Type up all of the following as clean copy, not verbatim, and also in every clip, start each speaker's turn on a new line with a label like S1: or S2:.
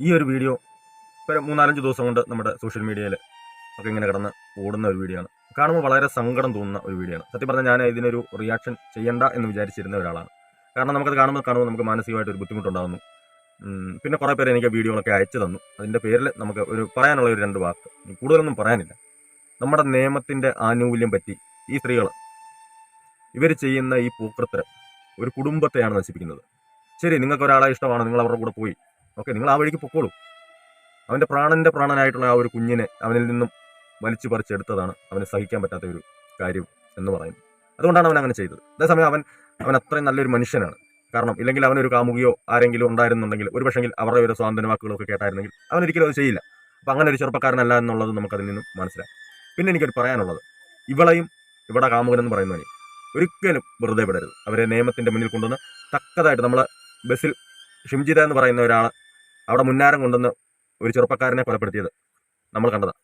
S1: ഈ ഒരു വീഡിയോ ഇപ്പോൾ 3-4 ദിവസം കൊണ്ട് നമ്മുടെ സോഷ്യൽ മീഡിയയിൽ ഒക്കെ ഇങ്ങനെ കിടന്ന് ഓടുന്ന ഒരു വീഡിയോ ആണ്. കാണുമ്പോൾ വളരെ സങ്കടം തോന്നുന്ന ഒരു വീഡിയോ ആണ്. സത്യം പറഞ്ഞാൽ ഞാൻ ഇതിനൊരു റിയാക്ഷൻ ചെയ്യണ്ട എന്ന് വിചാരിച്ചിരുന്ന ഒരാളാണ്. കാരണം നമുക്കത് കാണുമ്പോൾ നമുക്ക് മാനസികമായിട്ട് ഒരു ബുദ്ധിമുട്ടുണ്ടാകുന്നു. പിന്നെ കുറേ പേര് എനിക്ക് വീഡിയോകളൊക്കെ അയച്ചു തന്നു. അതിൻ്റെ പേരിൽ നമുക്ക് പറയാനുള്ള ഒരു 2 വാക്ക്, കൂടുതലൊന്നും പറയാനില്ല. നമ്മുടെ നിയമത്തിൻ്റെ ആനുകൂല്യം പറ്റി ഈ സ്ത്രീകൾ ഇവർ ചെയ്യുന്ന ഈ പൂക്കൃത്തരം ഒരു കുടുംബത്തെയാണ് നശിപ്പിക്കുന്നത്. ശരി, നിങ്ങൾക്ക് ഒരാളെ ഇഷ്ടമാണ്, നിങ്ങൾ അവരുടെ കൂടെ പോയി, ഓക്കെ, നിങ്ങൾ ആ വഴിക്ക് പൊക്കോളൂ. അവൻ്റെ പ്രാണനായിട്ടുള്ള ആ ഒരു കുഞ്ഞിനെ അവനിൽ നിന്നും വലിച്ചു പറിച്ചെടുത്തതാണ് അവന് സഹിക്കാൻ പറ്റാത്ത ഒരു കാര്യം എന്ന് പറയുന്നത്. അതുകൊണ്ടാണ് അവൻ അങ്ങനെ ചെയ്തത്. അതേസമയം അവൻ അത്രയും നല്ലൊരു മനുഷ്യനാണ്. കാരണം ഇല്ലെങ്കിൽ അവനൊരു കാമുകിയോ ആരെങ്കിലും ഉണ്ടായിരുന്നുണ്ടെങ്കിൽ ഒരു പക്ഷെങ്കിൽ അവരുടെ ഒരു സ്വാതന്ത്ര്യ വാക്കുകളൊക്കെ കേട്ടായിരുന്നെങ്കിൽ അവനൊരിക്കലും അത് ചെയ്യില്ല. അപ്പം അങ്ങനെ ഒരു ചെറുപ്പക്കാരനല്ല എന്നുള്ളത് നമുക്കതിൽ നിന്നും മനസ്സിലാക്കാം. പിന്നെ എനിക്കൊരു പറയാനുള്ളത്, ഇവളെയും ഇവിടെ കാമുകനെന്ന് പറയുന്നവനെ ഒരിക്കലും വെറുതെ വിടരുത്. അവരെ നിയമത്തിൻ്റെ മുന്നിൽ കൊണ്ടുവന്ന് തക്കതായിട്ട് നമ്മളെ ബസ്സിൽ ഷിംജിത എന്ന് പറയുന്ന ഒരാൾ അവിടെ മുന്നാരം കൊണ്ടുവന്ന് ഒരു ചെറുപ്പക്കാരനെ കൊലപ്പെടുത്തിയത് നമ്മൾ കണ്ടതാണ്.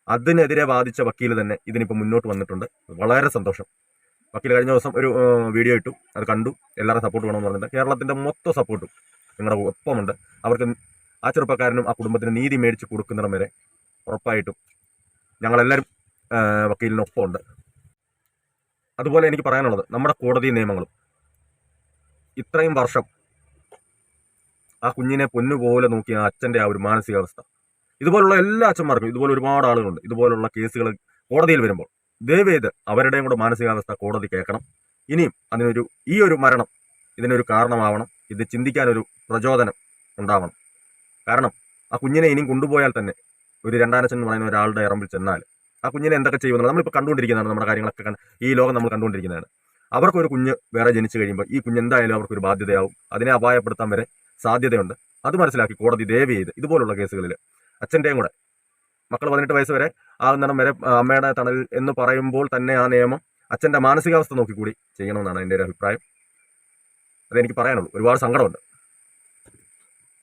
S1: അതിനെതിരെ വാദിച്ച വക്കീൽ തന്നെ ഇതിനിപ്പോൾ മുന്നോട്ട് വന്നിട്ടുണ്ട്. വളരെ സന്തോഷം. വക്കീൽ കഴിഞ്ഞ ദിവസം ഒരു വീഡിയോ ഇട്ടു, അത് കണ്ടു. എല്ലാവരും സപ്പോർട്ട് വേണമെന്ന് പറഞ്ഞിട്ട് കേരളത്തിൻ്റെ മൊത്തം സപ്പോർട്ടും നിങ്ങളുടെ ഒപ്പമുണ്ട്. അവർക്ക് ആ ചെറുപ്പക്കാരനും ആ കുടുംബത്തിന് നീതി മേടിച്ച് കൊടുക്കുന്നിടം വരെ ഉറപ്പായിട്ടും ഞങ്ങളെല്ലാവരും വക്കീലിനൊപ്പമുണ്ട്. അതുപോലെ എനിക്ക് പറയാനുള്ളത്, നമ്മുടെ കോടതി നിയമങ്ങളും ഇത്രയും വർഷം ആ കുഞ്ഞിനെ പൊന്നുപോലെ നോക്കിയ ആ അച്ഛൻ്റെ ആ ഒരു മാനസികാവസ്ഥ, ഇതുപോലുള്ള എല്ലാ അച്ഛന്മാർക്കും ഇതുപോലെ ഒരുപാട് ആളുകളുണ്ട്. ഇതുപോലുള്ള കേസുകൾ കോടതിയിൽ വരുമ്പോൾ ദയവേത് അവരുടെയും കൂടെ മാനസികാവസ്ഥ കോടതി കേൾക്കണം. ഇനിയും ഈ ഒരു മരണം ഇതിനൊരു കാരണമാവണം. ഇത് ചിന്തിക്കാനൊരു പ്രചോദനം ഉണ്ടാവണം. കാരണം ആ കുഞ്ഞിനെ ഇനിയും കൊണ്ടുപോയാൽ തന്നെ ഒരു രണ്ടാനച്ഛൻ എന്ന് പറയുന്ന ഒരാളുടെ ഇറമ്പിൽ ചെന്നാൽ ആ കുഞ്ഞിനെ എന്തൊക്കെ ചെയ്യുമെന്ന് നമ്മളിപ്പോൾ കണ്ടുകൊണ്ടിരിക്കുന്നതാണ്. നമ്മുടെ കാര്യങ്ങളൊക്കെ ഈ ലോകം നമ്മൾ കണ്ടുകൊണ്ടിരിക്കുന്നതാണ്. അവർക്കൊരു കുഞ്ഞ് വേറെ ജനിച്ചു കഴിയുമ്പോൾ ഈ കുഞ്ഞ് എന്തായാലും അവർക്കൊരു ബാധ്യതയാവും. അതിനെ അപായപ്പെടുത്താൻ വരെ സാധ്യതയുണ്ട്. അത് മനസ്സിലാക്കി കോടതി ദയവ് ചെയ്ത് ഇതുപോലുള്ള കേസുകളിൽ അച്ഛൻ്റെയും കൂടെ മക്കൾ 18 വയസ്സ് വരെ ആകുന്നിടം വരെ അമ്മയുടെ തണൽ എന്ന് പറയുമ്പോൾ തന്നെ ആ നിയമം അച്ഛൻ്റെ മാനസികാവസ്ഥ നോക്കിക്കൂടി ചെയ്യണമെന്നാണ് എൻ്റെ ഒരു അഭിപ്രായം. അതെനിക്ക് പറയാനുള്ളൂ. ഒരുപാട് സങ്കടമുണ്ട്.